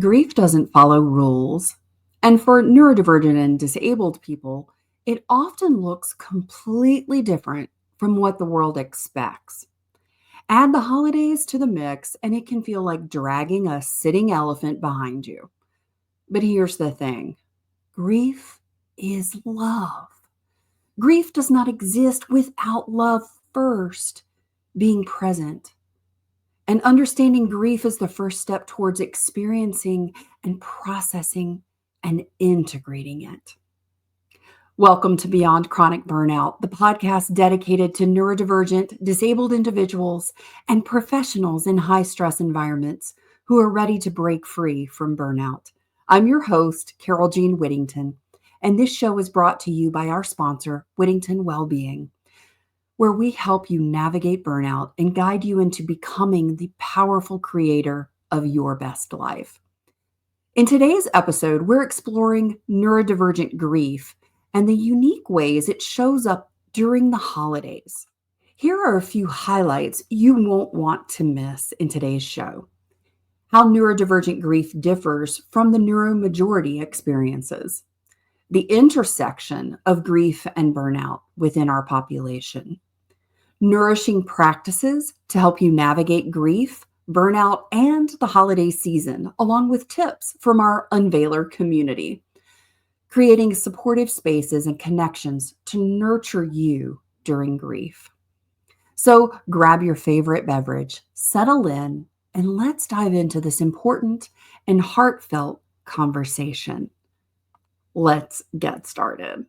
Grief doesn't follow rules, and for neurodivergent and disabled people, it often looks completely different from what the world expects. Add the holidays to the mix, and it can feel like dragging a sitting elephant behind you. But here's the thing: grief is love. Grief does not exist without love first being present. And understanding grief is the first step towards experiencing and processing and integrating it. Welcome to Beyond Chronic Burnout, the podcast dedicated to neurodivergent, disabled individuals and professionals in high stress environments who are ready to break free from burnout. I'm your host, Carole Jean Whittington, and this show is brought to you by our sponsor, Whittington Wellbeing, where we help you navigate burnout and guide you into becoming the powerful creator of your best life. In today's episode, we're exploring neurodivergent grief and the unique ways it shows up during the holidays. Here are a few highlights you won't want to miss in today's show. How neurodivergent grief differs from the neuromajority experiences. The intersection of grief and burnout within our population. Nourishing practices to help you navigate grief, burnout, and the holiday season, along with tips from our Unveiler community. Creating supportive spaces and connections to nurture you during grief. So grab your favorite beverage, settle in, and let's dive into this important and heartfelt conversation. Let's get started.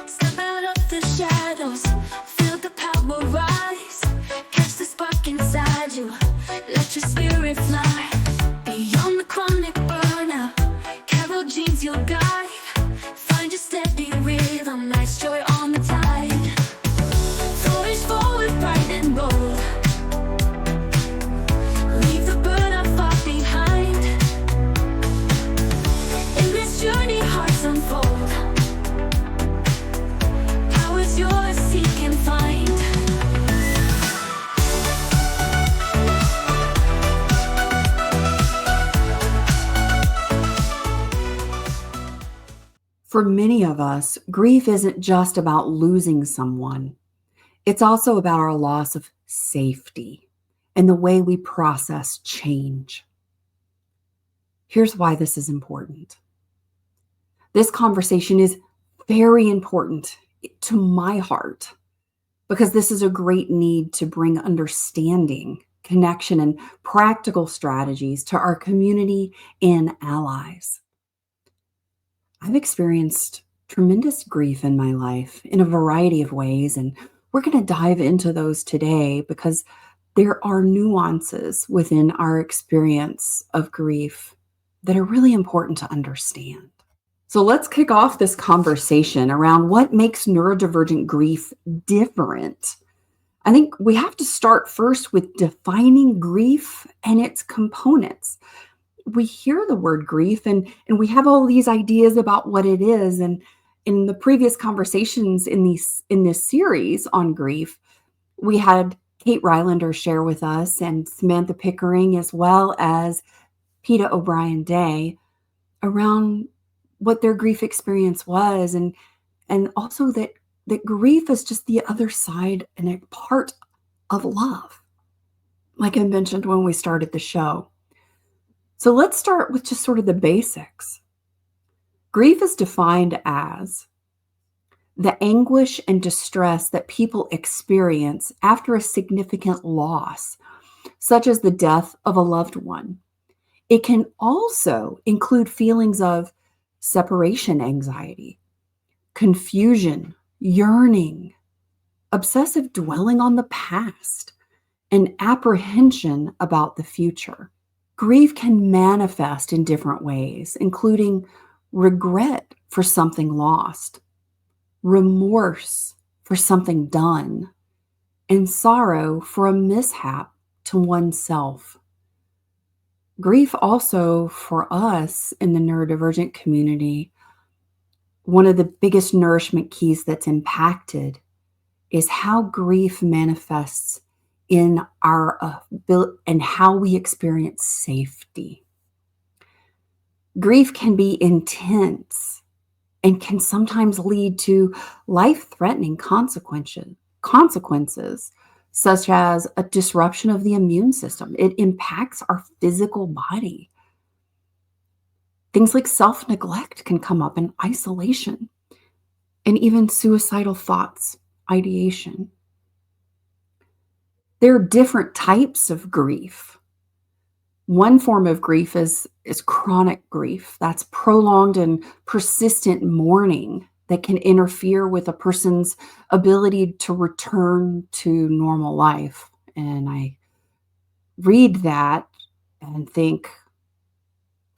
Step out of the shadows, feel the power rise, catch the spark inside you, let your spirit fly. Beyond the chronic burnout, Carole Jean's your guide. Find your steady rhythm, life's joy on the tide. Flourish forward, bright and bold. Leave the burnout far behind. In this journey, hearts unfold. Power's yours, seek and find. For many of us, grief isn't just about losing someone. It's also about our loss of safety and the way we process change. Here's why this is important. This conversation is very important to my heart because this is a great need to bring understanding, connection, and practical strategies to our community and allies. I've experienced tremendous grief in my life in a variety of ways, and we're going to dive into those today because there are nuances within our experience of grief that are really important to understand. So let's kick off this conversation around what makes neurodivergent grief different. I think we have to start first with defining grief and its components. We hear the word grief and we have all these ideas about what it is. And in the previous conversations in this series on grief, we had Kate Rylander share with us and Samantha Pickering, as well as Peta O'Brien Day, around what their grief experience was, and also that grief is just the other side and a part of love, like I mentioned when we started the show. So let's start with just sort of the basics. Grief is defined as the anguish and distress that people experience after a significant loss, such as the death of a loved one. It can also include feelings of separation anxiety, confusion, yearning, obsessive dwelling on the past, and apprehension about the future. Grief can manifest in different ways, including regret for something lost, remorse for something done, and sorrow for a mishap to oneself. Grief also, for us in the neurodivergent community, one of the biggest nourishment keys that's impacted is how grief manifests in our and how we experience safety. Grief can be intense and can sometimes lead to life-threatening consequences, such as a disruption of the immune system. It impacts our physical body. Things like self-neglect can come up, and isolation, and even suicidal thoughts, ideation. There are different types of grief. One form of grief is chronic grief. That's prolonged and persistent mourning that can interfere with a person's ability to return to normal life. And I read that and think,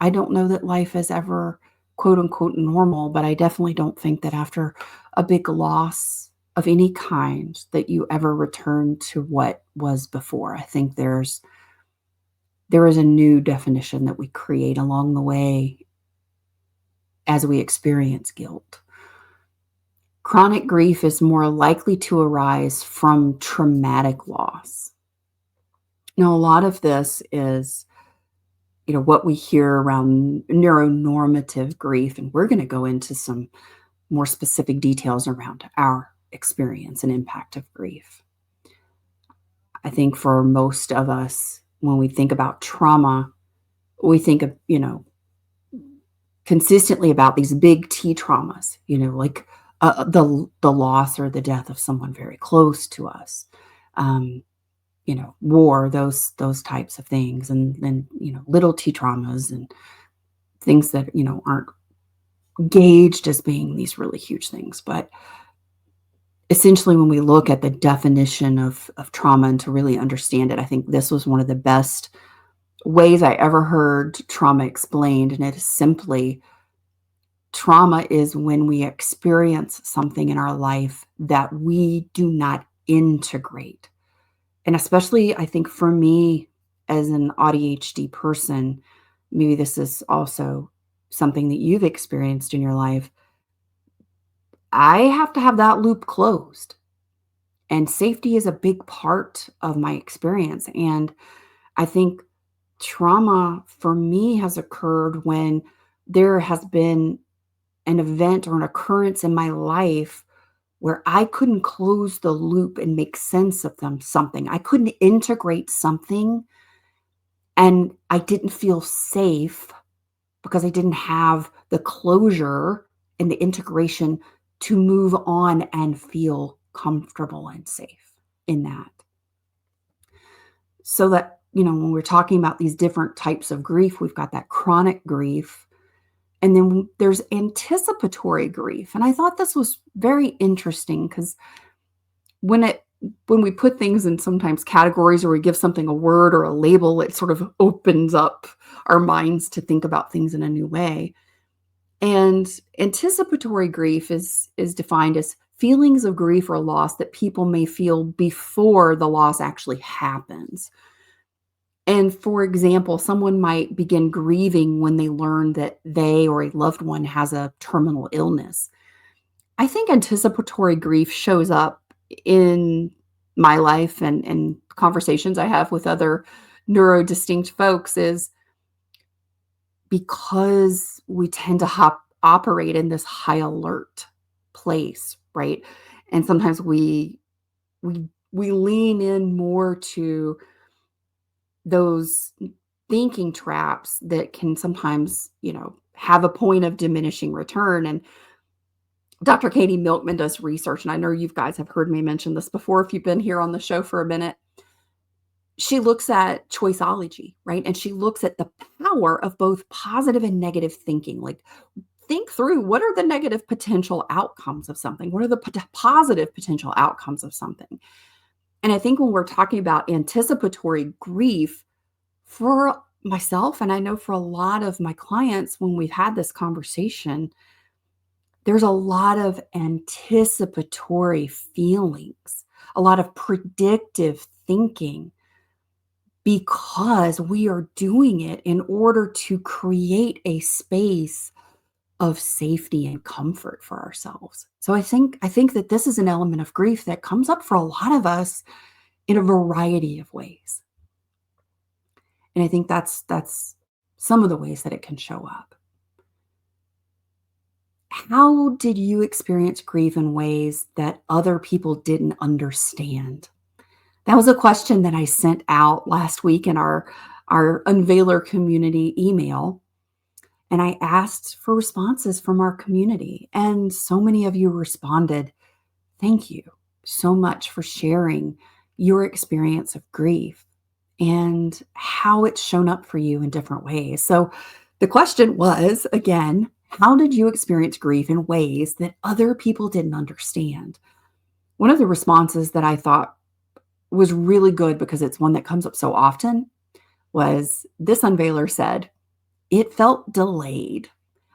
I don't know that life is ever quote unquote normal, but I definitely don't think that after a big loss of any kind that you ever return to what was before. I think there is a new definition that we create along the way as we experience guilt. Chronic grief is more likely to arise from traumatic loss. Now, a lot of this is, what we hear around neuronormative grief, and we're going to go into some more specific details around our experience and impact of grief. I think for most of us, when we think about trauma, we think of, consistently about these big T traumas, like the loss or the death of someone very close to us, war, those types of things, and then little T traumas and things that aren't gauged as being these really huge things. But essentially, when we look at the definition of trauma and to really understand it, I think this was one of the best ways I ever heard trauma explained. And it is simply, trauma is when we experience something in our life that we do not integrate. And especially, I think for me as an ADHD person, maybe this is also something that you've experienced in your life. I have to have that loop closed. And safety is a big part of my experience. And I think trauma for me has occurred when there has been an event or an occurrence in my life where I couldn't close the loop and make sense of something. I couldn't integrate something, and I didn't feel safe because I didn't have the closure and the integration to move on and feel comfortable and safe in that. So that, when we're talking about these different types of grief, we've got that chronic grief, and then there's anticipatory grief. And I thought this was very interesting because when we put things in sometimes categories, or we give something a word or a label, it sort of opens up our minds to think about things in a new way. And anticipatory grief is defined as feelings of grief or loss that people may feel before the loss actually happens. And for example, someone might begin grieving when they learn that they or a loved one has a terminal illness. I think anticipatory grief shows up in my life and conversations I have with other neurodistinct folks is because we tend to operate in this high alert place, right? And sometimes we lean in more to those thinking traps that can sometimes, have a point of diminishing return. And Dr. Katie Milkman does research, and I know you guys have heard me mention this before if you've been here on the show for a minute. She looks at choiceology, right? And she looks at the power of both positive and negative thinking. Like, think through, what are the negative potential outcomes of something? What are the positive potential outcomes of something? And I think when we're talking about anticipatory grief, for myself, and I know for a lot of my clients, when we've had this conversation, there's a lot of anticipatory feelings, a lot of predictive thinking, because we are doing it in order to create a space of safety and comfort for ourselves. So I think that this is an element of grief that comes up for a lot of us in a variety of ways. And I think that's some of the ways that it can show up. How did you experience grief in ways that other people didn't understand? That was a question that I sent out last week in our Unveiler community email, and I asked for responses from our community, and so many of you responded. Thank you so much for sharing your experience of grief and how it's shown up for you in different ways. So the question was, again, how did you experience grief in ways that other people didn't understand? One of the responses that I thought was really good, because it's one that comes up so often, was this unveiler said, "It felt delayed.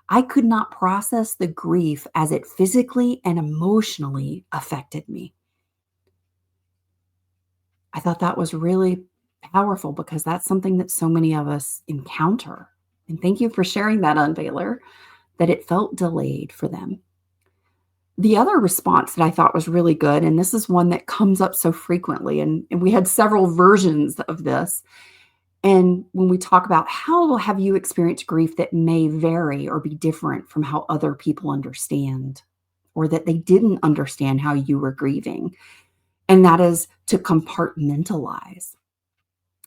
I could not process the grief as it physically and emotionally affected me." I thought that was really powerful, because that's something that so many of us encounter. And thank you for sharing that, unveiler, that it felt delayed for them. The other response that I thought was really good, and this is one that comes up so frequently, and we had several versions of this. And when we talk about how have you experienced grief that may vary or be different from how other people understand, or that they didn't understand how you were grieving, and that is to compartmentalize.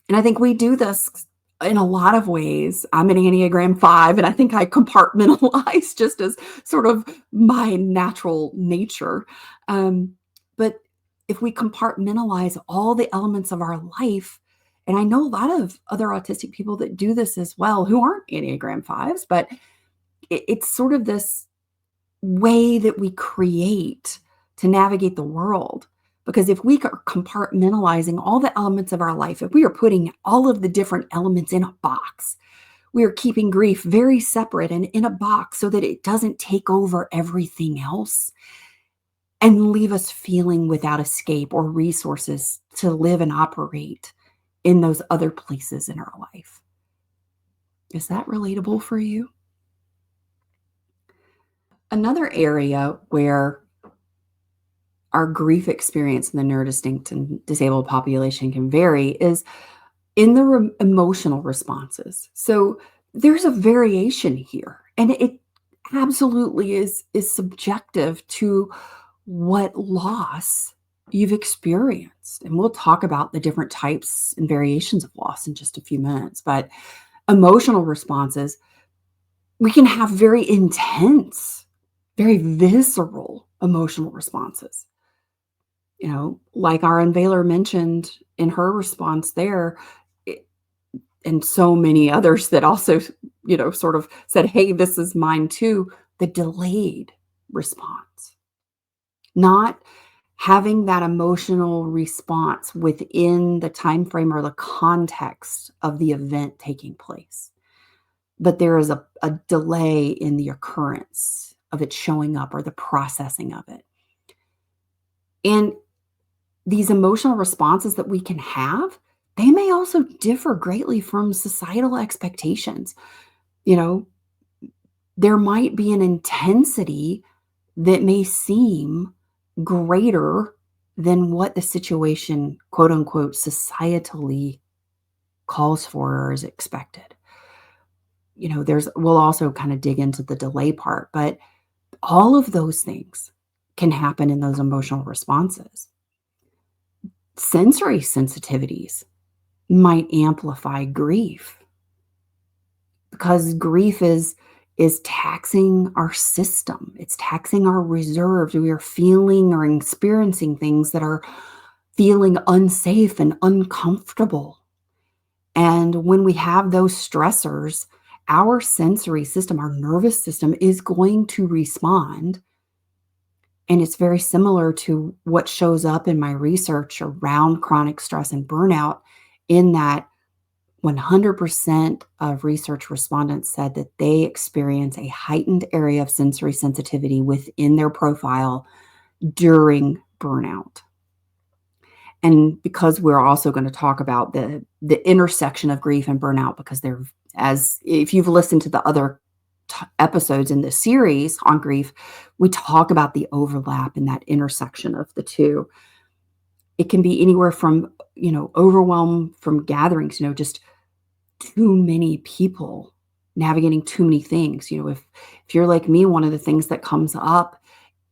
And I think we do this in a lot of ways. I'm an Enneagram 5, and I think I compartmentalize just as sort of my natural nature. But if we compartmentalize all the elements of our life, and I know a lot of other autistic people that do this as well who aren't Enneagram 5s, but it's sort of this way that we create to navigate the world. Because if we are compartmentalizing all the elements of our life, if we are putting all of the different elements in a box, we are keeping grief very separate and in a box so that it doesn't take over everything else and leave us feeling without escape or resources to live and operate in those other places in our life. Is that relatable for you? Another area where our grief experience in the neurodistinct and disabled population can vary is in the emotional responses. So there's a variation here, and it absolutely is subjective to what loss you've experienced. And we'll talk about the different types and variations of loss in just a few minutes. But emotional responses, we can have very intense, very visceral emotional responses. Like our unveiler mentioned in her response there, and so many others that also, sort of said, hey, this is mine too, the delayed response. Not having that emotional response within the time frame or the context of the event taking place. But there is a delay in the occurrence of it showing up or the processing of it. And these emotional responses that we can have, they may also differ greatly from societal expectations. There might be an intensity that may seem greater than what the situation, quote unquote, societally calls for or is expected. We'll also kind of dig into the delay part, but all of those things can happen in those emotional responses. Sensory sensitivities might amplify grief, because grief is taxing our system. It's taxing our reserves. We are feeling or experiencing things that are feeling unsafe and uncomfortable. And when we have those stressors, our sensory system, our nervous system, is going to respond. And it's very similar to what shows up in my research around chronic stress and burnout, in that 100% of research respondents said that they experience a heightened area of sensory sensitivity within their profile during burnout. And because we're also going to talk about the intersection of grief and burnout, because if you've listened to the other episodes in this series on grief, we talk about the overlap and that intersection of the two. It can be anywhere from, overwhelm from gatherings, just too many people navigating too many things. If you're like me, one of the things that comes up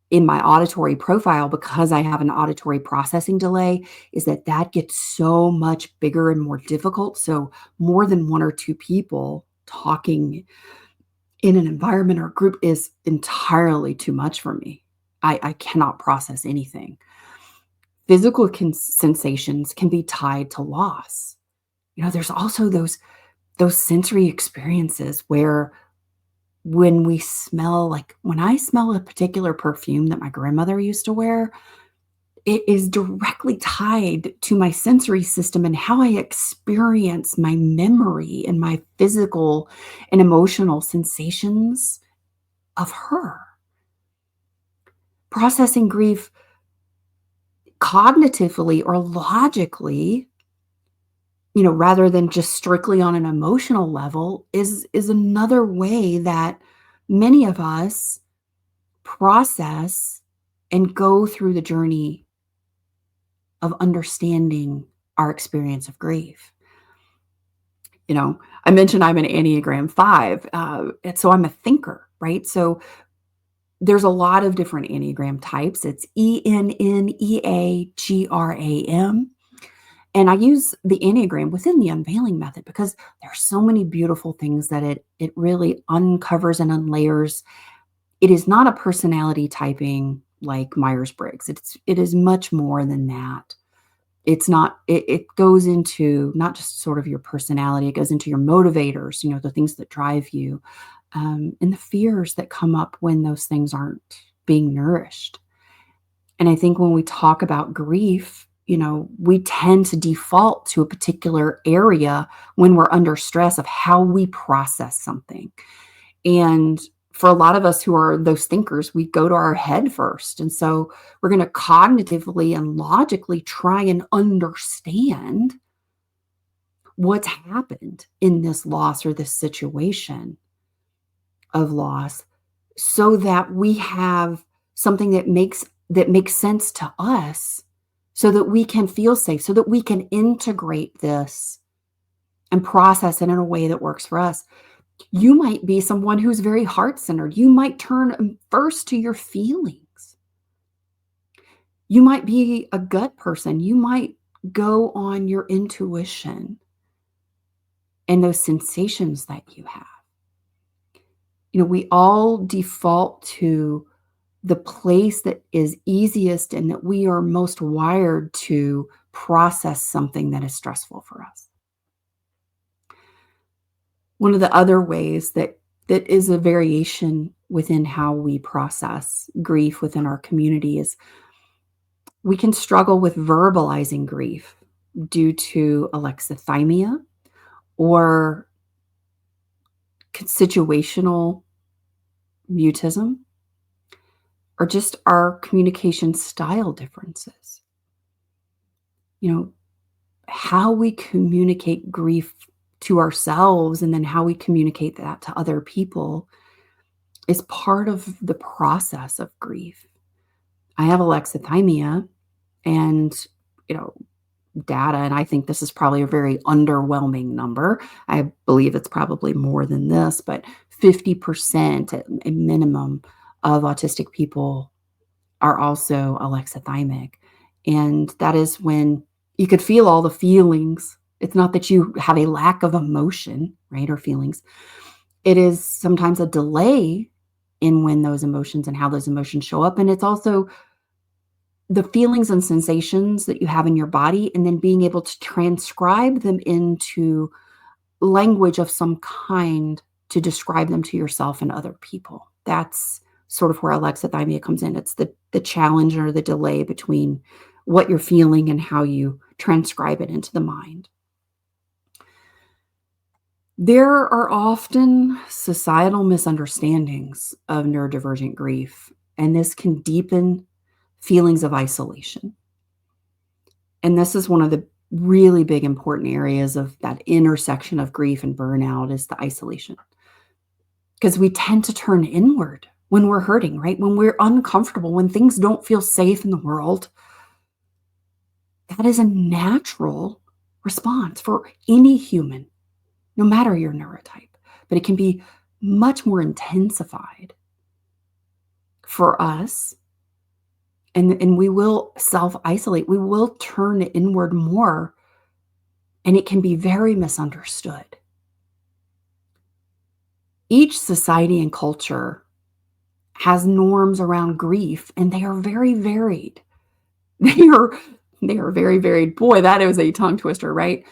in my auditory profile, because I have an auditory processing delay, is that gets so much bigger and more difficult. So more than one or two people talking in an environment or group is entirely too much for me. I cannot process anything. Physical sensations can be tied to loss. There's also those sensory experiences where when we smell, like when I smell a particular perfume that my grandmother used to wear, it is directly tied to my sensory system and how I experience my memory and my physical and emotional sensations of her. Processing grief cognitively or logically, rather than just strictly on an emotional level, is another way that many of us process and go through the journey of understanding our experience of grief. I mentioned I'm an Enneagram 5, and so I'm a thinker, right? So there's a lot of different Enneagram types. It's ENNEAGRAM. And I use the Enneagram within the unveiling method because there's so many beautiful things that it really uncovers and unlayers. It is not a personality typing like Myers-Briggs. It is much more than that. It goes into not just sort of your personality, it goes into your motivators, the things that drive you, and the fears that come up when those things aren't being nourished. And I think when we talk about grief, we tend to default to a particular area when we're under stress of how we process something. And for a lot of us who are those thinkers, we go to our head first. And so we're going to cognitively and logically try and understand what's happened in this loss or this situation of loss so that we have something that makes sense to us, so that we can feel safe, so that we can integrate this and process it in a way that works for us. You might be someone who's very heart-centered. You might turn first to your feelings. You might be a gut person. You might go on your intuition and those sensations that you have. We all default to the place that is easiest and that we are most wired to process something that is stressful for us. One of the other ways that is a variation within how we process grief within our community is we can struggle with verbalizing grief due to alexithymia or situational mutism, or just our communication style differences. How we communicate grief to ourselves and then how we communicate that to other people is part of the process of grief. I have alexithymia and, data, and I think this is probably a very underwhelming number. I believe it's probably more than this, but 50% at a minimum of autistic people are also alexithymic. And that is when you could feel all the feelings. It's not that you have a lack of emotion, right, or feelings. It is sometimes a delay in when those emotions and how those emotions show up. And it's also the feelings and sensations that you have in your body, and then being able to transcribe them into language of some kind to describe them to yourself and other people. That's sort of where alexithymia comes in. It's the challenge or the delay between what you're feeling and how you transcribe it into the mind. There are often societal misunderstandings of neurodivergent grief, and this can deepen feelings of isolation. And this is one of the really big important areas of that intersection of grief and burnout is the isolation. Because we tend to turn inward when we're hurting, right? When we're uncomfortable, when things don't feel safe in the world. That is a natural response for any human, no matter your neurotype. but it can be much more intensified for us. And we will self-isolate. We will turn inward more, and it can be very misunderstood. Each society and culture has norms around grief, and they are very varied. They are very varied. Boy, that is a tongue twister, right?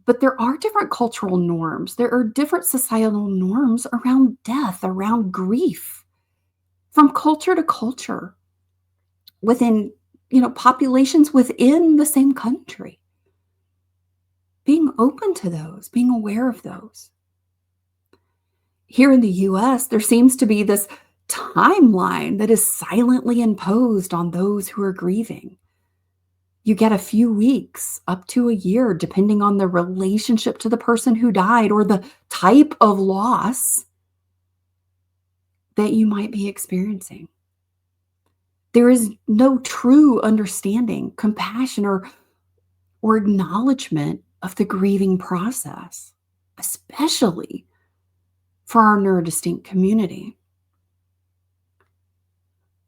But there are different cultural norms. There are different societal norms around death, around grief, from culture to culture, within, populations within the same country. Being open to those, being aware of those. Here in the US, there seems to be this timeline that is silently imposed on those who are grieving. You get a few weeks, up to a year, depending on the relationship to the person who died or the type of loss that you might be experiencing. There is no true understanding, compassion, or acknowledgement of the grieving process, especially for our neurodistinct community.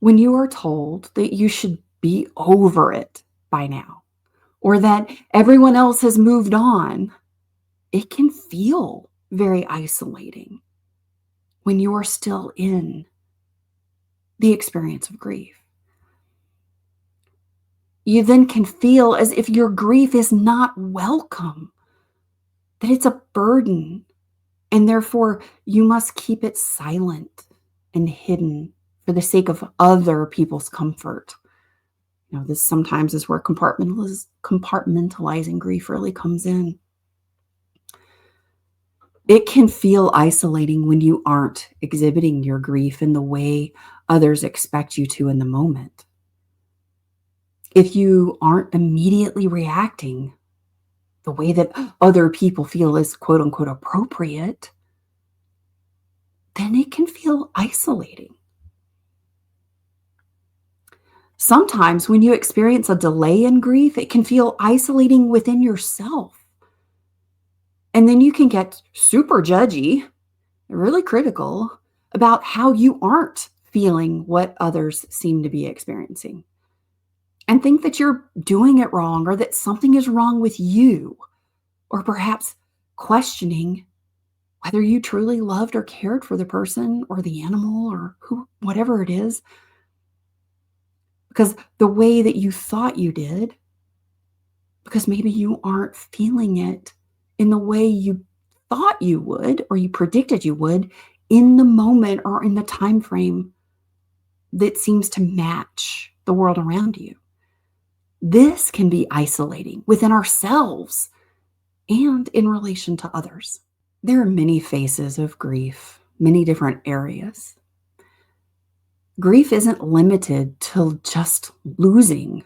When you are told that you should be over it by now, or that everyone else has moved on, it can feel very isolating when you are still in the experience of grief. You then can feel as if your grief is not welcome, that it's a burden, and therefore you must keep it silent and hidden for the sake of other people's comfort. This sometimes is where compartmentalizing grief really comes in. It can feel isolating when you aren't exhibiting your grief in the way others expect you to in the moment. If you aren't immediately reacting the way that other people feel is quote unquote appropriate, then it can feel isolating. Sometimes when you experience a delay in grief, it can feel isolating within yourself. And then you can get super judgy, really critical about how you aren't feeling what others seem to be experiencing, and think that you're doing it wrong or that something is wrong with you, or perhaps questioning whether you truly loved or cared for the person or the animal or whatever it is, because the way that you thought you did, because maybe you aren't feeling it in the way you thought you would or you predicted you would in the moment or in the time frame that seems to match the world around you. This can be isolating within ourselves and in relation to others. There are many phases of grief, many different areas. Grief isn't limited to just losing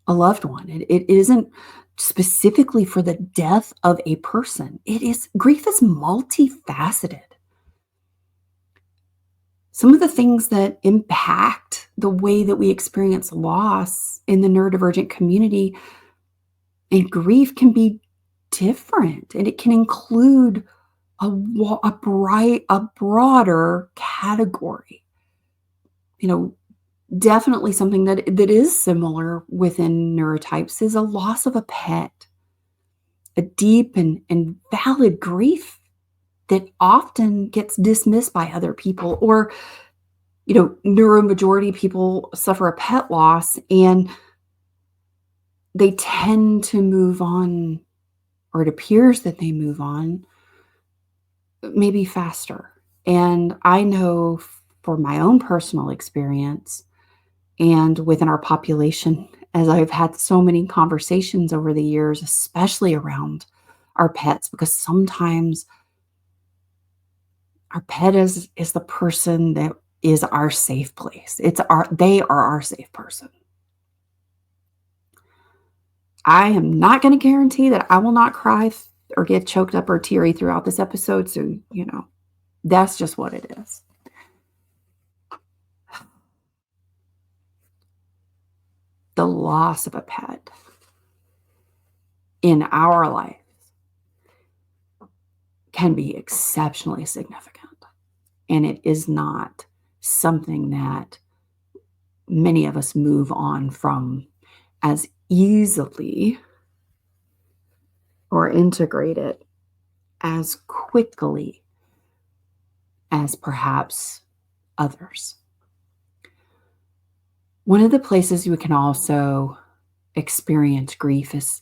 a loved one. It isn't specifically for the death of a person. Grief is multifaceted. Some of the things that impact the way that we experience loss in the neurodivergent community and grief can be different, and it can include a broader category. Definitely something that is similar within neurotypes is a loss of a pet, a deep and valid grief that often gets dismissed by other people. Or, neuromajority people suffer a pet loss and they tend to move on, or it appears that they move on, maybe faster. And I know for my own personal experience and within our population, as I've had so many conversations over the years, especially around our pets, because sometimes our pet is the person that is our safe place. They are our safe person. I am not going to guarantee that I will not cry or get choked up or teary throughout this episode. So, that's just what it is. The loss of a pet in our life can be exceptionally significant. And it is not something that many of us move on from as easily or integrate it as quickly as perhaps others. One of the places you can also experience grief is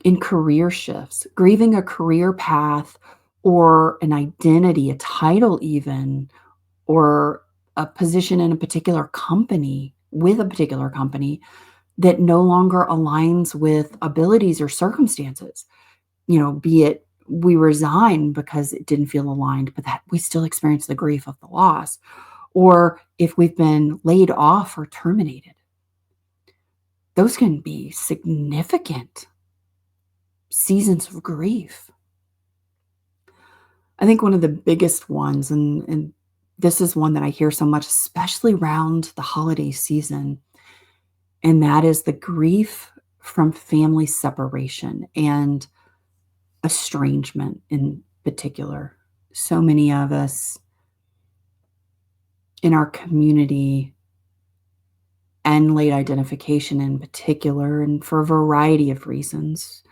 in career shifts, grieving a career path or an identity, a title even, or a position in a particular company with a particular company that no longer aligns with abilities or circumstances. Be it we resign because it didn't feel aligned, but that we still experience the grief of the loss, or if we've been laid off or terminated. Those can be significant seasons of grief. I think one of the biggest ones, and this is one that I hear so much, especially around the holiday season, and that is the grief from family separation and estrangement in particular. So many of us in our community and late identification in particular, and for a variety of reasons,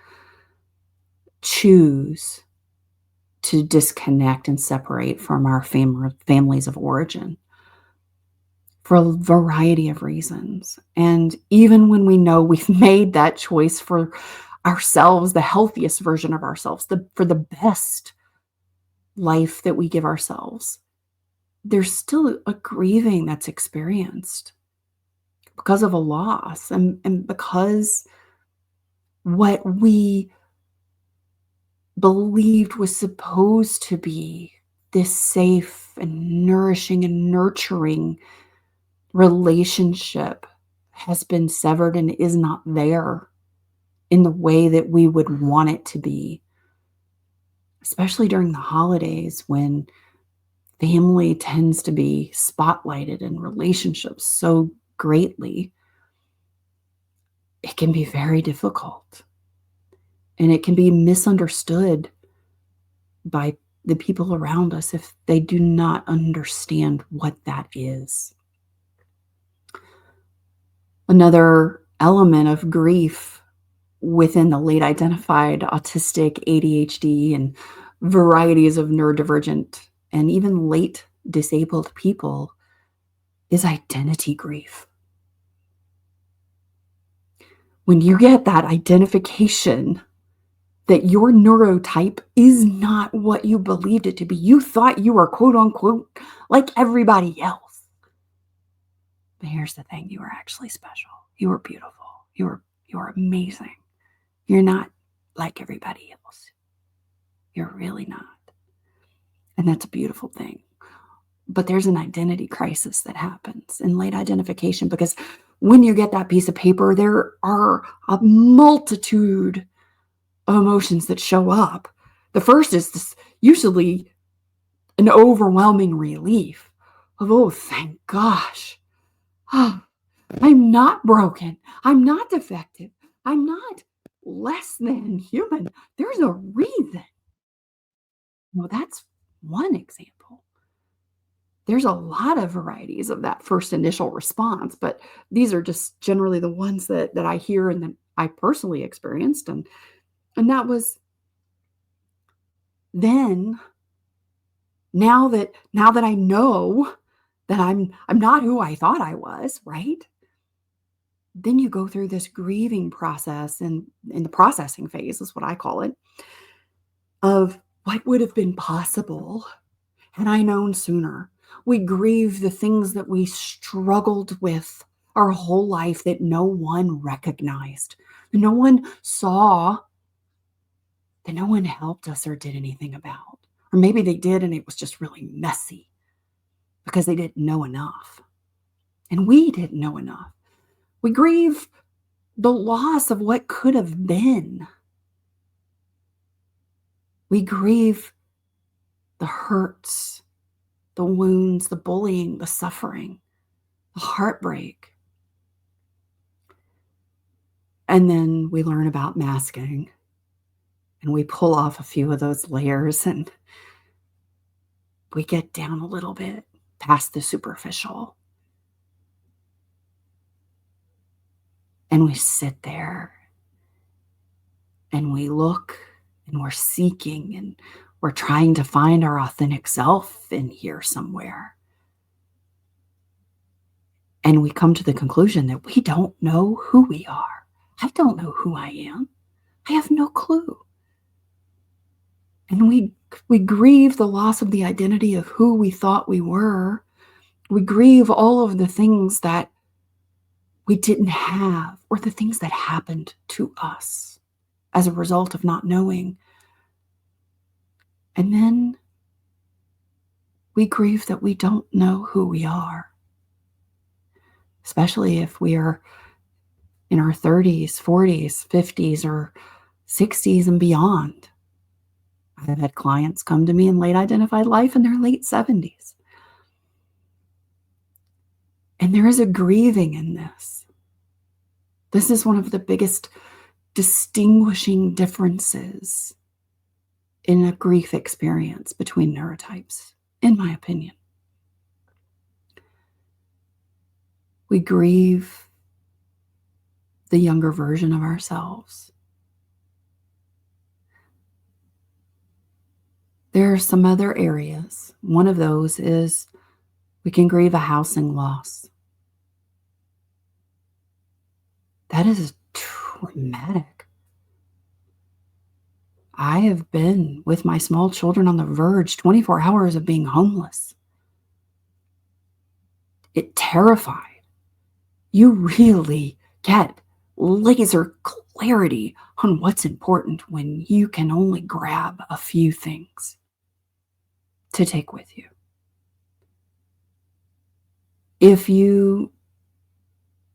choose to disconnect and separate from our families of origin for a variety of reasons. And even when we know we've made that choice for ourselves, the healthiest version of ourselves, for the best life that we give ourselves, there's still a grieving that's experienced because of a loss, and because what we believed was supposed to be this safe and nourishing and nurturing relationship has been severed and is not there in the way that we would want it to be, especially during the holidays when family tends to be spotlighted in relationships so greatly. It can be very difficult, and it can be misunderstood by the people around us if they do not understand what that is. Another element of grief within the late identified autistic, ADHD, and varieties of neurodivergent and even late disabled people is identity grief. When you get that identification that your neurotype is not what you believed it to be, you thought you were quote unquote like everybody else. But here's the thing, you were actually special. You were beautiful. You were amazing. You're not like everybody else. You're really not. And that's a beautiful thing. But there's an identity crisis that happens in late identification, because when you get that piece of paper, there are a multitude of emotions that show up. The first is this, usually an overwhelming relief of, oh, thank gosh. I'm not broken. I'm not defective. I'm not less than human. There's a reason. Well, that's one example. There's a lot of varieties of that first initial response, but these are just generally the ones that I hear and that I personally experienced. And that was then, now that I know that I'm not who I thought I was, right? Then you go through this grieving process, and in the processing phase is what I call it, of what would have been possible had I known sooner. We grieve the things that we struggled with our whole life that no one recognized, that no one saw, that no one helped us or did anything about. Or maybe they did and it was just really messy because they didn't know enough. And we didn't know enough. We grieve the loss of what could have been. We grieve the hurts, the wounds, the bullying, the suffering, the heartbreak. And then we learn about masking. and we pull off a few of those layers and we get down a little bit past the superficial. And we sit there and we look and we're seeking and we're trying to find our authentic self in here somewhere. And we come to the conclusion that we don't know who we are. I don't know who I am. I have no clue. And we grieve the loss of the identity of who we thought we were. We grieve all of the things that we didn't have or the things that happened to us as a result of not knowing. And then we grieve that we don't know who we are, especially if we are in our 30s, 40s, 50s, or 60s and beyond. I've had clients come to me in late identified life in their late 70s. And there is a grieving in this. This is one of the biggest distinguishing differences in a grief experience between neurotypes, in my opinion. We grieve the younger version of ourselves. There are some other areas. One of those is we can grieve a housing loss. That is traumatic. I have been with my small children on the verge 24 hours of being homeless. It terrified. You really get laser clarity on what's important when you can only grab a few things to take with you. If you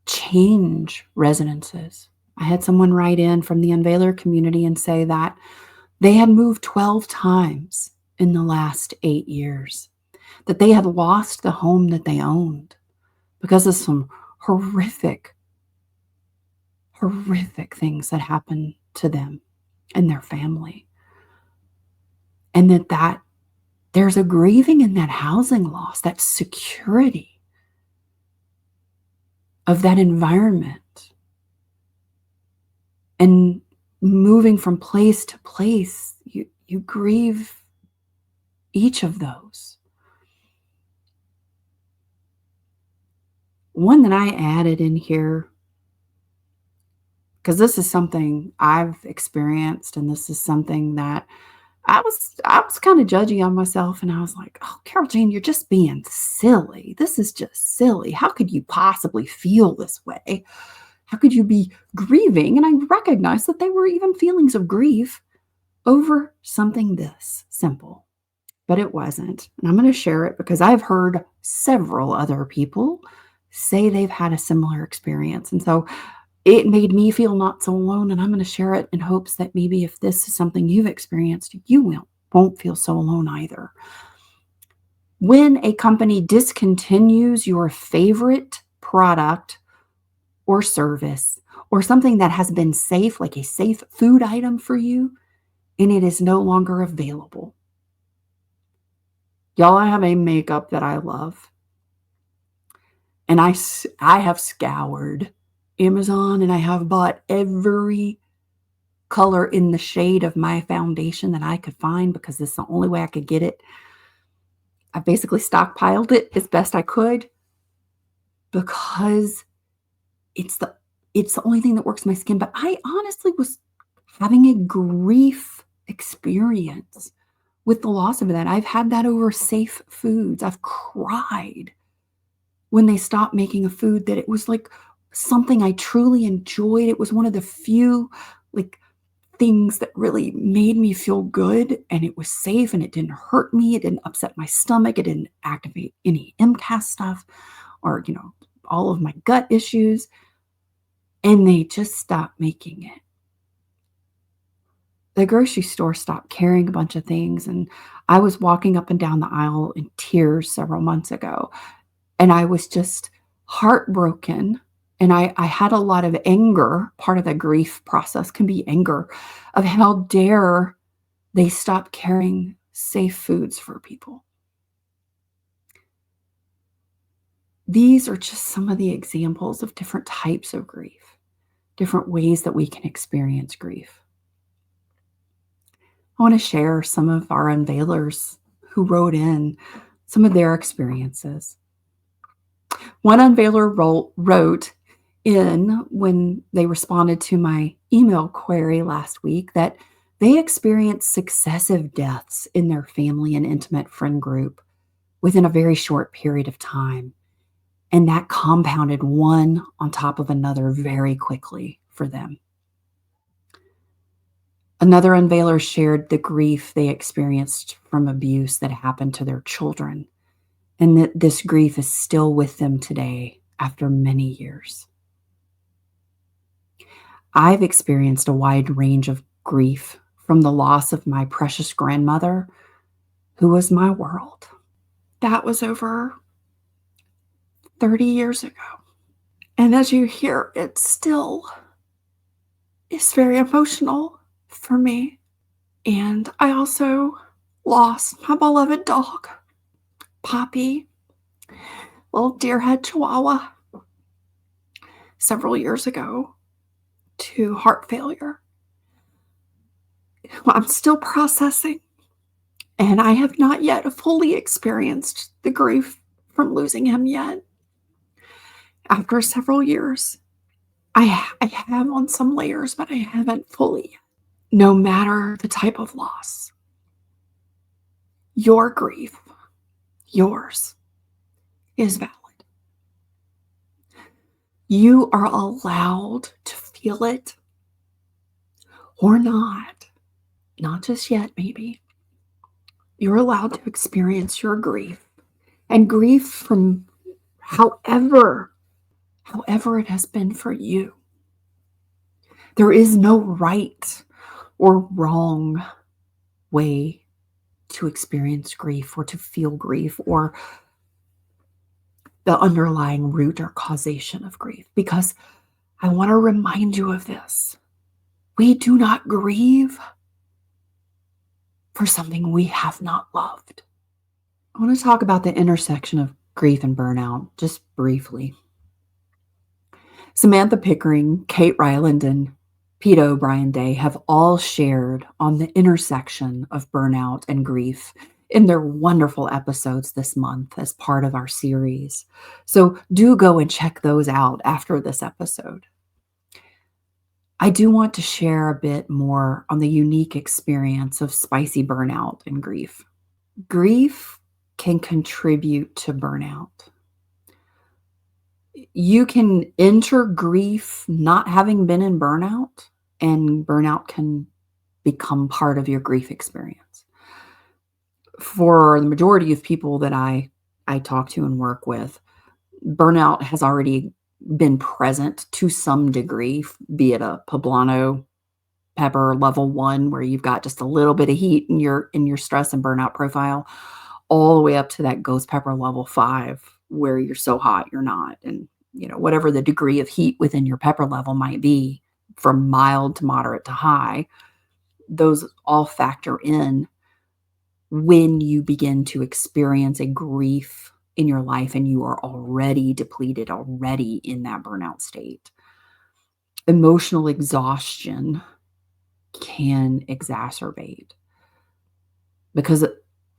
change residences, I had someone write in from the Unveiler community and say that they had moved 12 times in the last 8 years, that they had lost the home that they owned because of some horrific things that happened to them and their family. And that there's a grieving in that housing loss, that security of that environment. And moving from place to place, you grieve each of those. One that I added in here, because this is something I've experienced, and this is something that I was kind of judgy on myself, and I was like, oh, Carole Jean, you're just being silly. This is just silly. How could you possibly feel this way? How could you be grieving? And I recognized that they were even feelings of grief over something this simple, but it wasn't. And I'm going to share it because I've heard several other people say they've had a similar experience. And so it made me feel not so alone. And I'm going to share it in hopes that maybe if this is something you've experienced, you won't feel so alone either. When a company discontinues your favorite product or service, or something that has been safe, like a safe food item for you, and it is no longer available. Y'all, I have a makeup that I love. And I have scoured Amazon, and I have bought every color in the shade of my foundation that I could find because this is the only way I could get it. I basically stockpiled it as best I could because it's the only thing that works my skin. But I honestly was having a grief experience with the loss of that. I've had that over safe foods. I've cried when they stopped making a food that it was like something I truly enjoyed. It was one of the few things that really made me feel good, and it was safe, and it didn't hurt me. It didn't upset my stomach. It didn't activate any MCAS stuff or, all of my gut issues. And they just stopped making it. The grocery store stopped carrying a bunch of things. And I was walking up and down the aisle in tears several months ago. And I was just heartbroken. And I had a lot of anger. Part of the grief process can be anger of how dare they stop carrying safe foods for people. These are just some of the examples of different types of grief, different ways that we can experience grief. I want to share some of our unveilers who wrote in some of their experiences. One unveiler wrote in when they responded to my email query last week that they experienced successive deaths in their family and intimate friend group within a very short period of time. And that compounded one on top of another very quickly for them. Another unveiler shared the grief they experienced from abuse that happened to their children, and that this grief is still with them today after many years. I've experienced a wide range of grief from the loss of my precious grandmother, who was my world. That was over 30 years ago. And as you hear, it still is very emotional for me. And I also lost my beloved dog, Poppy, little deerhead Chihuahua, several years ago to heart failure. I'm still processing, and I have not yet fully experienced the grief from losing him yet. After several years, I have on some layers, but I haven't fully. No matter the type of loss, your grief, yours, is valid. You are allowed to feel it or not just yet, maybe. You're allowed to experience your grief, and grief from however it has been for you. There is no right or wrong way to experience grief or to feel grief or the underlying root or causation of grief, because I want to remind you of this. We do not grieve for something we have not loved. I want to talk about the intersection of grief and burnout just briefly. Samantha Pickering, Kate Ryland, and Pete O'Brien Day have all shared on the intersection of burnout and grief in their wonderful episodes this month as part of our series. So do go and check those out after this episode. I do want to share a bit more on the unique experience of spicy burnout and grief. Grief can contribute to burnout. You can enter grief not having been in burnout, and burnout can become part of your grief experience. For the majority of people that I talk to and work with, burnout has already been present to some degree, be it a poblano pepper level 1, where you've got just a little bit of heat in your stress and burnout profile, all the way up to that ghost pepper level 5, where you're so hot you're not. And whatever the degree of heat within your pepper level might be, from mild to moderate to high, those all factor in when you begin to experience a grief in your life and you are already depleted, already in that burnout state. Emotional exhaustion can exacerbate, because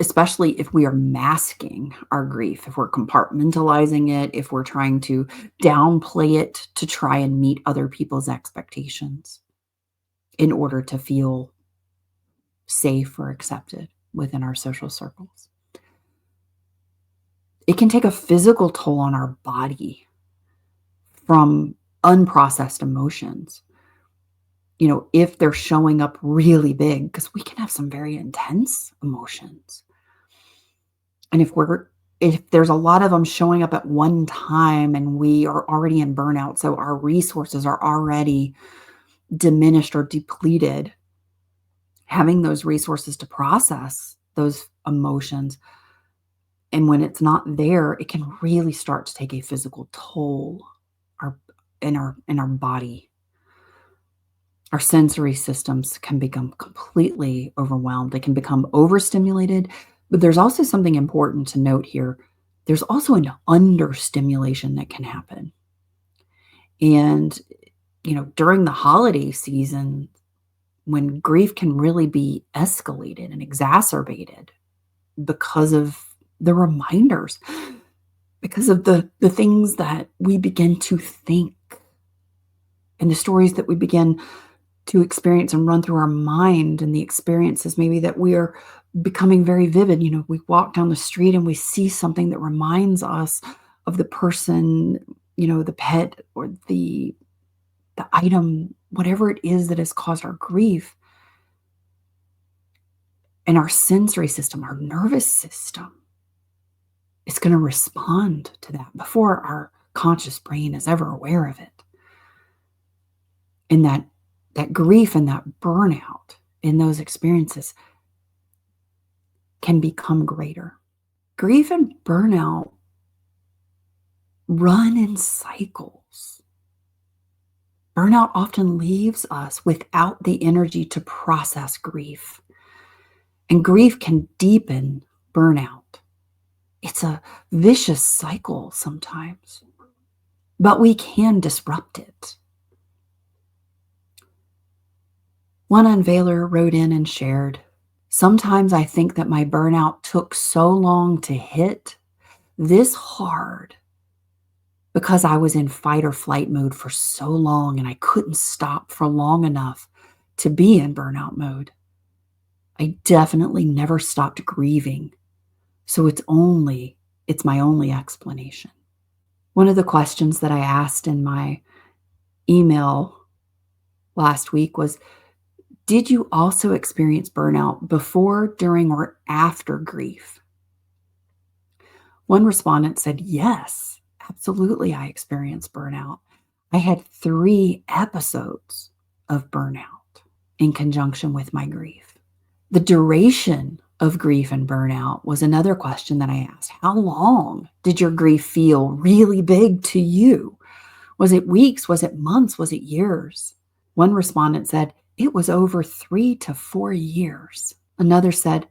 especially if we are masking our grief, if we're compartmentalizing it, if we're trying to downplay it to try and meet other people's expectations in order to feel safe or accepted within our social circles. It can take a physical toll on our body from unprocessed emotions. If they're showing up really big, because we can have some very intense emotions. And if there's a lot of them showing up at one time and we are already in burnout, so our resources are already diminished or depleted, having those resources to process those emotions, and when it's not there, it can really start to take a physical toll in our body. Our sensory systems can become completely overwhelmed. They can become overstimulated. But there's also something important to note here. There's also an understimulation that can happen. And, during the holiday season, when grief can really be escalated and exacerbated because of the reminders, because of the things that we begin to think and the stories that we begin to experience and run through our mind, and the experiences maybe that we are becoming very vivid. We walk down the street and we see something that reminds us of the person, the pet or the item, whatever it is that has caused our grief. And our sensory system, our nervous system, is going to respond to that before our conscious brain is ever aware of it. And that grief and that burnout in those experiences can become greater. Grief and burnout run in cycles. Burnout often leaves us without the energy to process grief. And grief can deepen burnout. It's a vicious cycle sometimes, but we can disrupt it. One unveiler wrote in and shared, "Sometimes I think that my burnout took so long to hit this hard because I was in fight or flight mode for so long and I couldn't stop for long enough to be in burnout mode. I definitely never stopped grieving, so it's my only explanation." One of the questions that I asked in my email last week was, did you also experience burnout before, during, or after grief? One respondent said, yes, absolutely, I experienced burnout. I had 3 episodes of burnout in conjunction with my grief. The duration of grief and burnout was another question that I asked. How long did your grief feel really big to you? Was it weeks? Was it months? Was it years? One respondent said, it was over 3 to 4 years. Another said,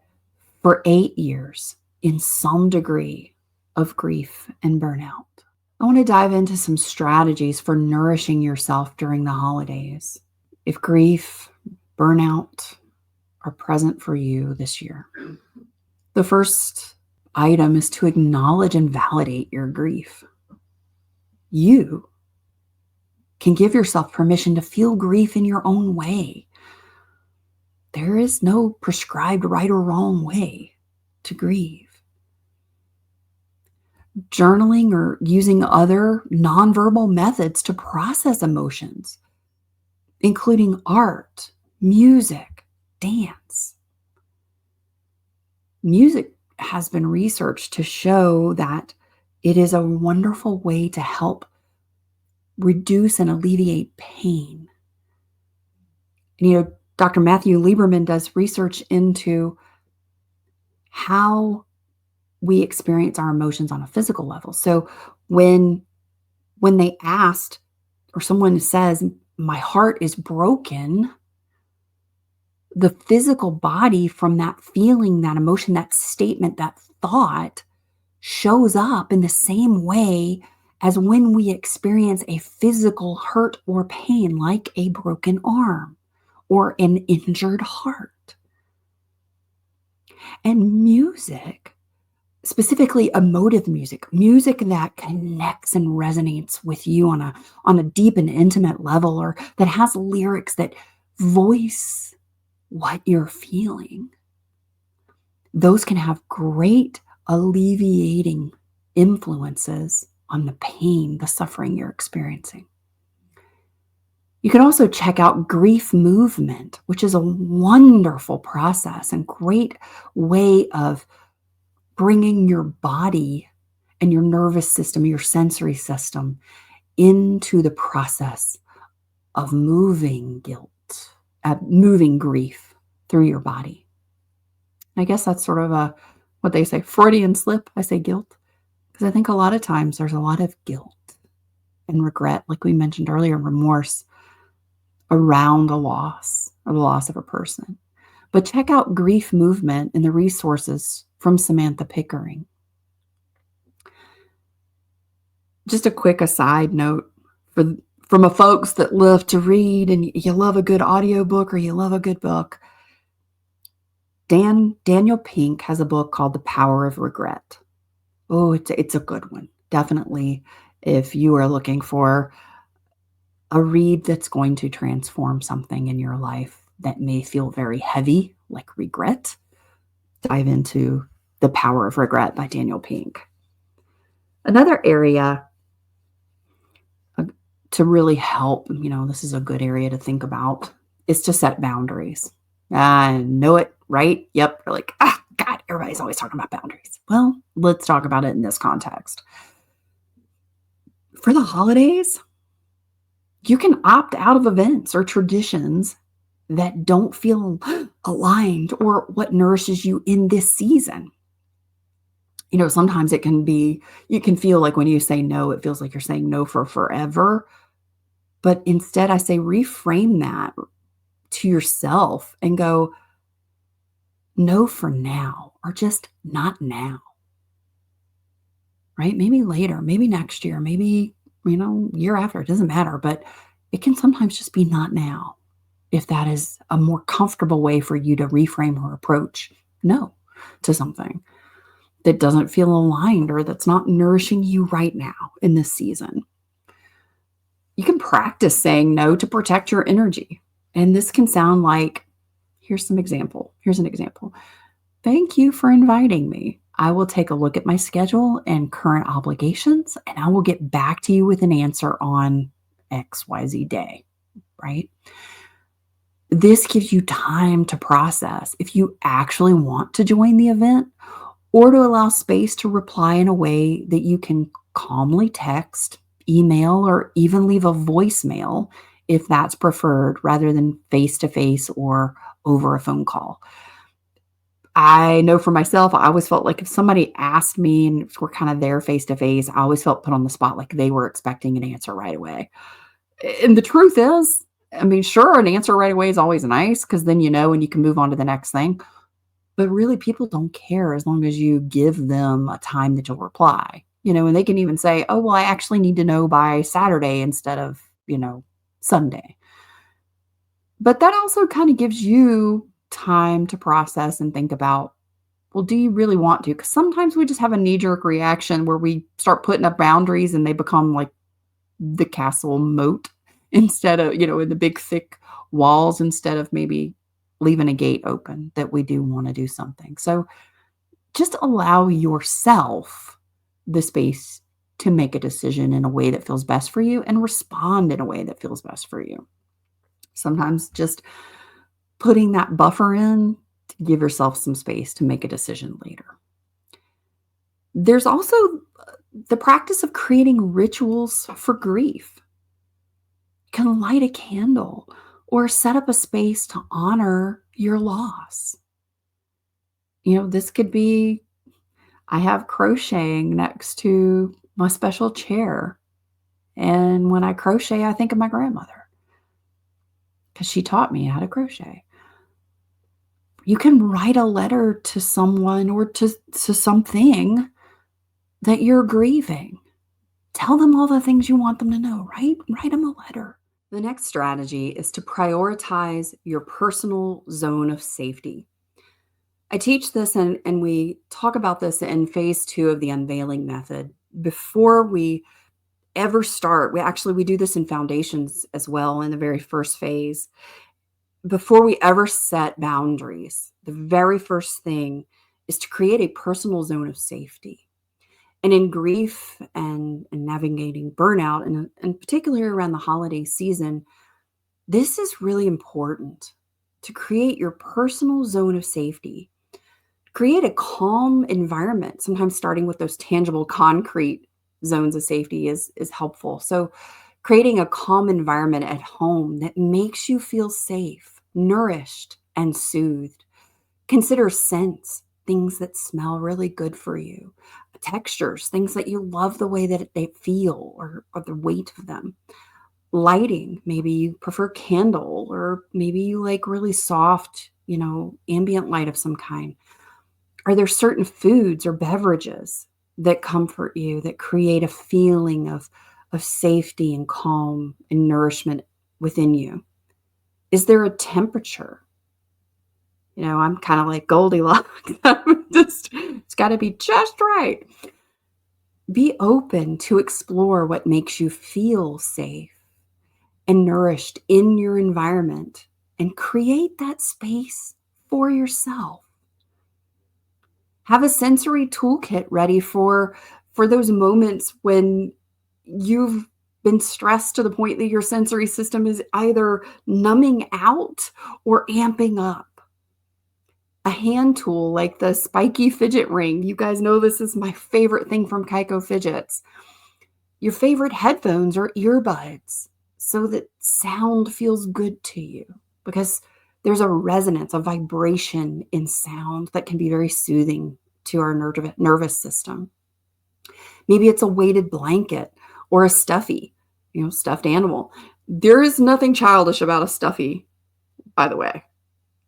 for 8 years, in some degree of grief and burnout. I want to dive into some strategies for nourishing yourself during the holidays. If grief, burnout are present for you this year, the first item is to acknowledge and validate your grief. You can give yourself permission to feel grief in your own way. There is no prescribed right or wrong way to grieve. Journaling or using other nonverbal methods to process emotions, including art, music, dance. Music has been researched to show that it is a wonderful way to help reduce and alleviate pain. And, Dr. Matthew Lieberman does research into how we experience our emotions on a physical level. So when they asked, or someone says, my heart is broken, the physical body from that feeling, that emotion, that statement, that thought shows up in the same way as when we experience a physical hurt or pain, like a broken arm or an injured heart. And music, specifically emotive music, music that connects and resonates with you on a deep and intimate level, or that has lyrics that voice what you're feeling, those can have great alleviating influences on the pain, the suffering you're experiencing. You can also check out grief movement, which is a wonderful process and great way of bringing your body and your nervous system, your sensory system, into the process of moving grief through your body. I guess that's sort of what they say, Freudian slip. I say guilt, because I think a lot of times there's a lot of guilt and regret, like we mentioned earlier, remorse, around a loss or the loss of a person. But check out Grief Movement and the resources from Samantha Pickering. Just a quick aside note from a folks that love to read and you love a good audiobook or you love a good book. Daniel Pink has a book called The Power of Regret. Oh, it's a good one. Definitely, if you are looking for a read that's going to transform something in your life that may feel very heavy, like regret, dive into The Power of Regret by Daniel Pink. Another area to really help, this is a good area to think about, is to set boundaries. I know it, right? Yep. You're like, God, everybody's always talking about boundaries. Well, let's talk about it in this context. For the holidays, you can opt out of events or traditions that don't feel aligned or what nourishes you in this season. Sometimes you can feel like when you say no, it feels like you're saying no for forever. But instead, I say reframe that to yourself and go, no for now, or just not now. Right? Maybe later, maybe next year, maybe, year after, it doesn't matter. But it can sometimes just be not now, if that is a more comfortable way for you to reframe or approach no to something that doesn't feel aligned or that's not nourishing you right now in this season. You can practice saying no to protect your energy. And this can sound like, here's an example. Thank you for inviting me. I will take a look at my schedule and current obligations, and I will get back to you with an answer on XYZ day, right? This gives you time to process if you actually want to join the event, or to allow space to reply in a way that you can calmly text, email, or even leave a voicemail if that's preferred, rather than face-to-face or over a phone call. I know for myself, I always felt like if somebody asked me and we're kind of there face-to-face, I always felt put on the spot like they were expecting an answer right away. And the truth is, sure, an answer right away is always nice because then and you can move on to the next thing. But really, people don't care as long as you give them a time that you'll reply. And they can even say, oh, well, I actually need to know by Saturday instead of, Sunday. But that also kind of gives you time to process and think about, well, do you really want to? Because sometimes we just have a knee-jerk reaction where we start putting up boundaries and they become like the castle moat instead of, in the big, thick walls, instead of maybe leaving a gate open that we do want to do something. So just allow yourself the space to make a decision in a way that feels best for you and respond in a way that feels best for you. Sometimes just putting that buffer in to give yourself some space to make a decision later. There's also the practice of creating rituals for grief. You can light a candle or set up a space to honor your loss. This could be, I have crocheting next to my special chair. And when I crochet, I think of my grandmother because she taught me how to crochet. You can write a letter to someone or to something that you're grieving. Tell them all the things you want them to know, right? Write them a letter. The next strategy is to prioritize your personal zone of safety. I teach this and we talk about this in phase 2 of the unveiling method. Before we ever start, we do this in foundations as well in the very first phase. Before we ever set boundaries, the very first thing is to create a personal zone of safety. And in grief and navigating burnout, and particularly around the holiday season, this is really important to create your personal zone of safety. Create a calm environment. Sometimes starting with those tangible, concrete zones of safety is helpful. So creating a calm environment at home that makes you feel safe, nourished, and soothed. Consider scents, things that smell really good for you. Textures, things that you love the way that they feel or the weight of them. Lighting, maybe you prefer candle, or maybe you like really soft, ambient light of some kind. Are there certain foods or beverages that comfort you, that create a feeling of safety and calm and nourishment within you? Is there a temperature? I'm kind of like Goldilocks. It's got to be just right. Be open to explore what makes you feel safe and nourished in your environment, and create that space for yourself. Have a sensory toolkit ready for those moments when you've been stressed to the point that your sensory system is either numbing out or amping up. A hand tool like the spiky fidget ring. You guys know this is my favorite thing from Kaiko Fidgets. Your favorite headphones or earbuds, so that sound feels good to you, because there's a resonance, a vibration in sound that can be very soothing to our nervous system. Maybe it's a weighted blanket or a stuffy, stuffed animal. There is nothing childish about a stuffy, by the way.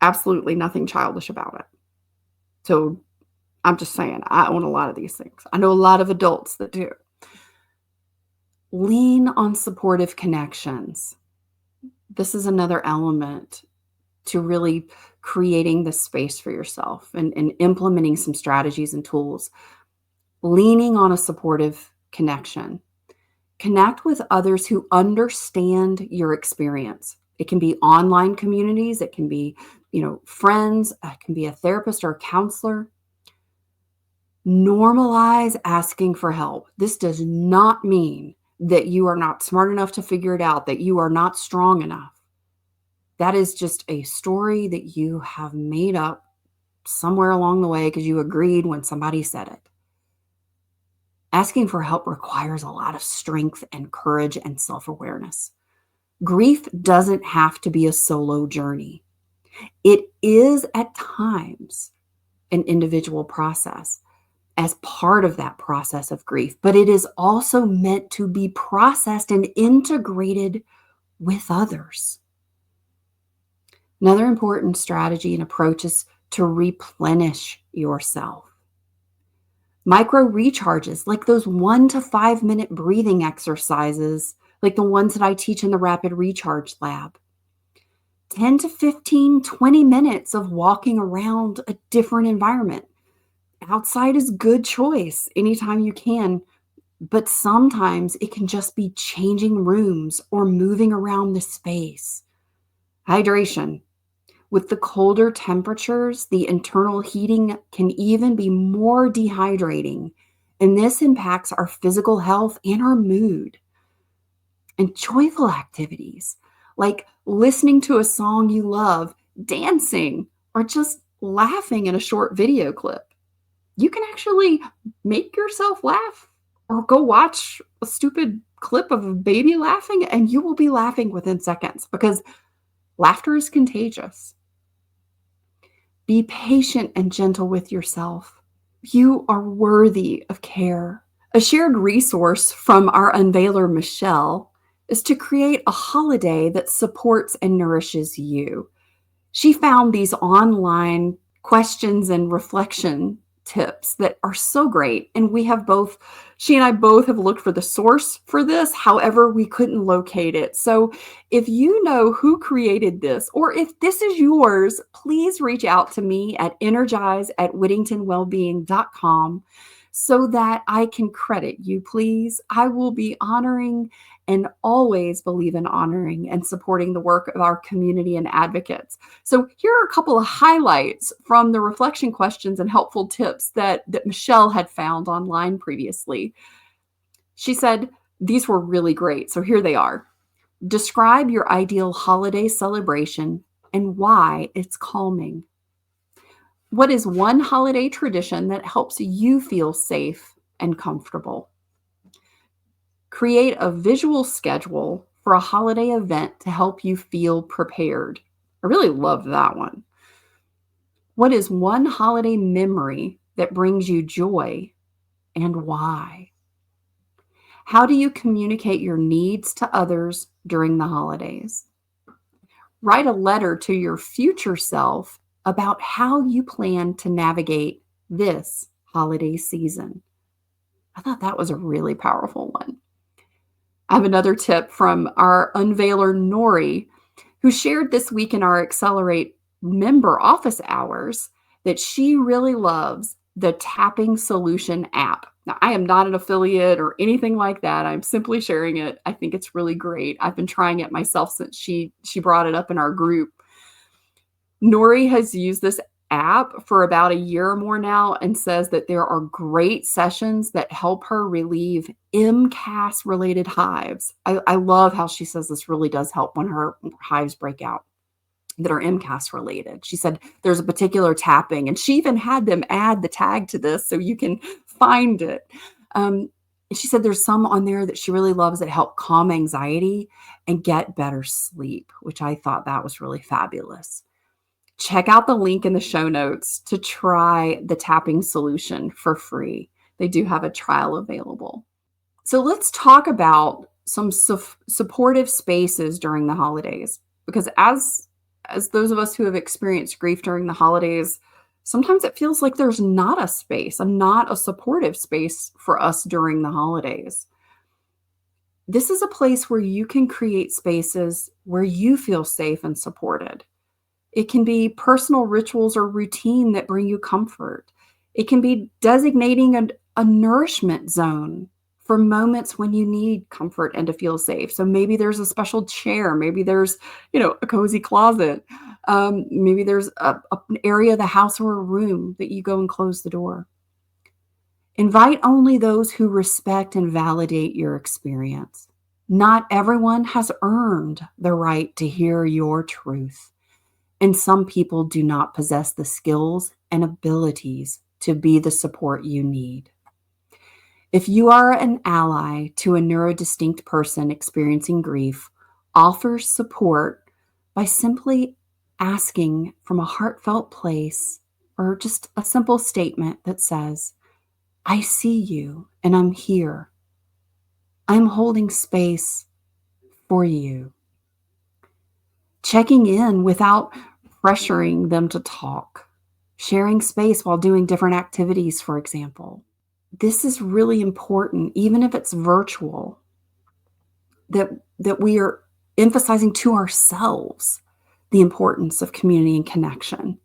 Absolutely nothing childish about it. So I'm just saying, I own a lot of these things. I know a lot of adults that do. Lean on supportive connections. This is another element to really creating the space for yourself and implementing some strategies and tools. Leaning on a supportive connection. Connect with others who understand your experience. It can be online communities. It can be, friends. It can be a therapist or a counselor. Normalize asking for help. This does not mean that you are not smart enough to figure it out, that you are not strong enough. That is just a story that you have made up somewhere along the way because you agreed when somebody said it. Asking for help requires a lot of strength and courage and self-awareness. Grief doesn't have to be a solo journey. It is at times an individual process as part of that process of grief, but it is also meant to be processed and integrated with others. Another important strategy and approach is to replenish yourself. Micro recharges, like those 1 to 5 minute breathing exercises, like the ones that I teach in the Rapid Recharge Lab. 10 to 15, 20 minutes of walking around a different environment. Outside is good choice anytime you can, but sometimes it can just be changing rooms or moving around the space. Hydration. With the colder temperatures, the internal heating can even be more dehydrating, and this impacts our physical health and our mood. And joyful activities, like listening to a song you love, dancing, or just laughing at a short video clip. You can actually make yourself laugh, or go watch a stupid clip of a baby laughing, and you will be laughing within seconds, because laughter is contagious. Be patient and gentle with yourself. You are worthy of care. A shared resource from our unveiler, Michelle, is to create a holiday that supports and nourishes you. She found these online questions and reflection tips that are so great. And she and I both have looked for the source for this. However, we couldn't locate it. So if you know who created this, or if this is yours, please reach out to me at energize@whittingtonwellbeing.com so that I can credit you, please. I will be honoring and always believe in honoring and supporting the work of our community and advocates. So here are a couple of highlights from the reflection questions and helpful tips that Michelle had found online previously. She said these were really great. So here they are. Describe your ideal holiday celebration and why it's calming. What is one holiday tradition that helps you feel safe and comfortable? Create a visual schedule for a holiday event to help you feel prepared. I really love that one. What is one holiday memory that brings you joy and why? How do you communicate your needs to others during the holidays. Write a letter to your future self about how you plan to navigate this holiday season. I thought that was a really powerful one. I have another tip from our unveiler, Nori, who shared this week in our Accelerate member office hours that she really loves the Tapping Solution app. Now, I am not an affiliate or anything like that. I'm simply sharing it. I think it's really great. I've been trying it myself since she brought it up in our group. Nori has used this app for about a year or more now and says that there are great sessions that help her relieve MCAS related hives. I love how she says this really does help when her hives break out that are MCAS related. She said there's a particular tapping, and she even had them add the tag to this so you can find it. She said there's some on there that she really loves that help calm anxiety and get better sleep, which I thought that was really fabulous. Check out the link in the show notes to try the tapping solution for free. They do have a trial available. So let's talk about some supportive spaces during the holidays, because as those of us who have experienced grief during the holidays, sometimes it feels like there's not a space, not a supportive space for us during the holidays. This is a place where you can create spaces where you feel safe and supported. It can be personal rituals or routine that bring you comfort. It can be designating a nourishment zone for moments when you need comfort and to feel safe. So maybe there's a special chair, maybe there's, a cozy closet. Maybe there's an area of the house or a room that you go and close the door. Invite only those who respect and validate your experience. Not everyone has earned the right to hear your truth. And some people do not possess the skills and abilities to be the support you need. If you are an ally to a neurodistinct person experiencing grief, offer support by simply asking from a heartfelt place, or just a simple statement that says, I see you and I'm here. I'm holding space for you. Checking in without pressuring them to talk. Sharing space while doing different activities, for example. This is really important, even if it's virtual, that we are emphasizing to ourselves the importance of community and connection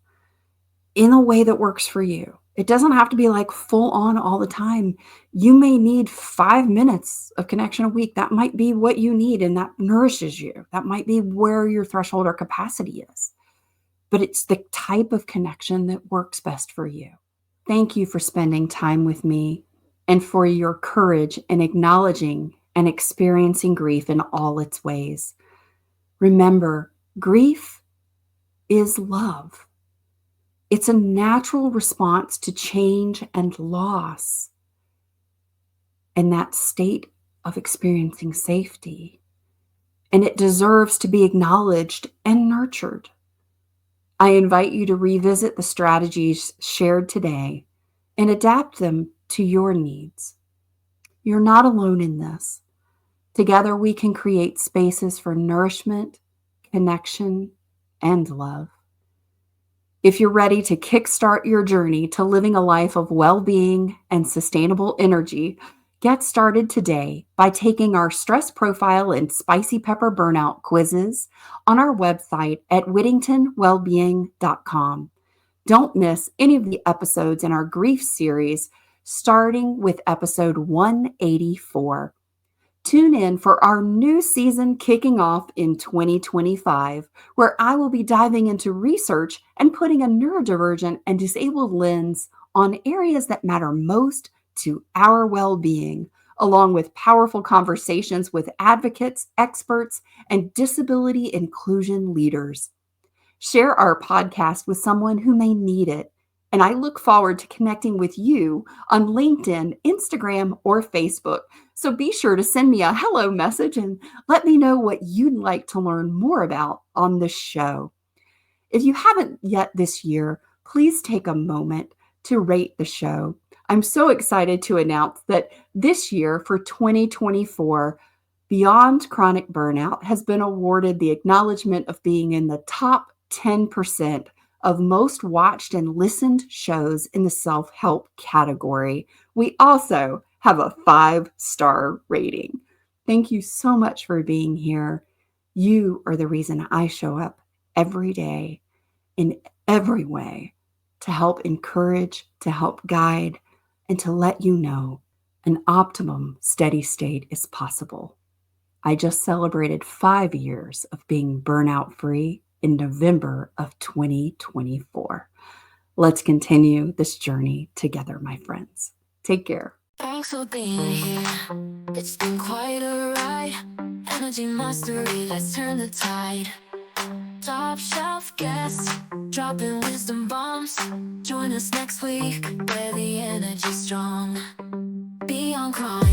in a way that works for you. It doesn't have to be like full on all the time. You may need 5 minutes of connection a week. That might be what you need, and that nourishes you. That might be where your threshold or capacity is. But it's the type of connection that works best for you. Thank you for spending time with me and for your courage in acknowledging and experiencing grief in all its ways. Remember, grief is love. It's a natural response to change and loss, and that state of experiencing safety. And it deserves to be acknowledged and nurtured. I invite you to revisit the strategies shared today and adapt them to your needs. You're not alone in this. Together, we can create spaces for nourishment, connection, and love. If you're ready to kickstart your journey to living a life of well-being and sustainable energy, get started today by taking our stress profile and spicy pepper burnout quizzes on our website at whittingtonwellbeing.com. Don't miss any of the episodes in our grief series, starting with episode 184. Tune in for our new season kicking off in 2025, where I will be diving into research and putting a neurodivergent and disabled lens on areas that matter most to our well-being, along with powerful conversations with advocates, experts, and disability inclusion leaders. Share our podcast with someone who may need it, and I look forward to connecting with you on LinkedIn, Instagram, or Facebook. So be sure to send me a hello message and let me know what you'd like to learn more about on the show. If you haven't yet this year, please take a moment to rate the show. I'm so excited to announce that this year for 2024, Beyond Chronic Burnout has been awarded the acknowledgement of being in the top 10% of most watched and listened shows in the self help category. We also have a 5-star rating. Thank you so much for being here. You are the reason I show up every day in every way to help encourage, to help guide, and to let you know an optimum steady state is possible. I just celebrated 5 years of being burnout free in November of 2024. Let's continue this journey together, my friends. Take care. Thanks for being here. It's been quite a ride. Energy mastery, let's turn the tide. Top shelf guests, dropping wisdom bombs. Join us next week, where the energy's strong. Beyond Chronic.